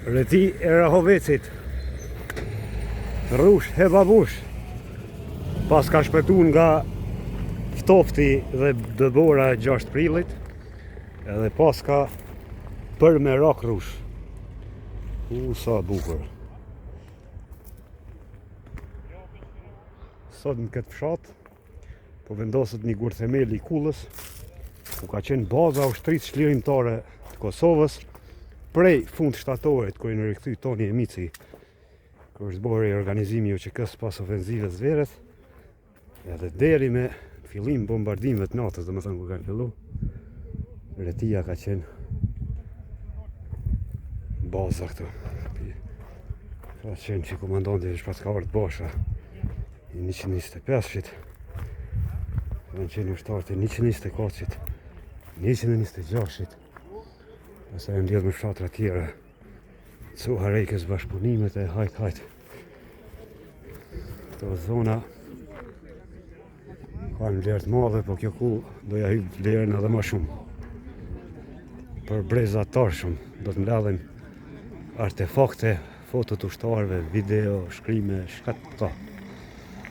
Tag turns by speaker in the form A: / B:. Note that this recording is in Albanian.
A: Reti e Rahovecit, Rrush Hebabush, pas ka shpëtu nga ftofti dhe dëbora e 6 prillit, edhe pas ka për me rak Rrush. Sa bukur. Sot në këtë fshat, po vendoset një gur themeli I kullës, ku ka qenë baza ushtrisë çlirimtare të Kosovës, prej fund shtatorit, kur I në rikthy Toni Emici, kur është bërë organizimi UÇK-s pas ofenzivës verës, edhe deri me fillim bombardimeve të natës, domethënë kur kanë fillu, Retia ka qenë baza këtu. Ka qenë që komandanti shpatkarët Basha I 125-shit, kanë qenë ushtarët e 124-shit, 126-shit, pastaj janë lidhur me fshatra tjera, Cuharejkës, bashkëpunimet e hajt. Këto zona kanë vlerë të madhe, po kjo ku doja hyp vlerën edhe më shumë. Për brezatar shumë, do të mbledhin artefakte, foto të ushtarëve, video, shkrime, shkat ka.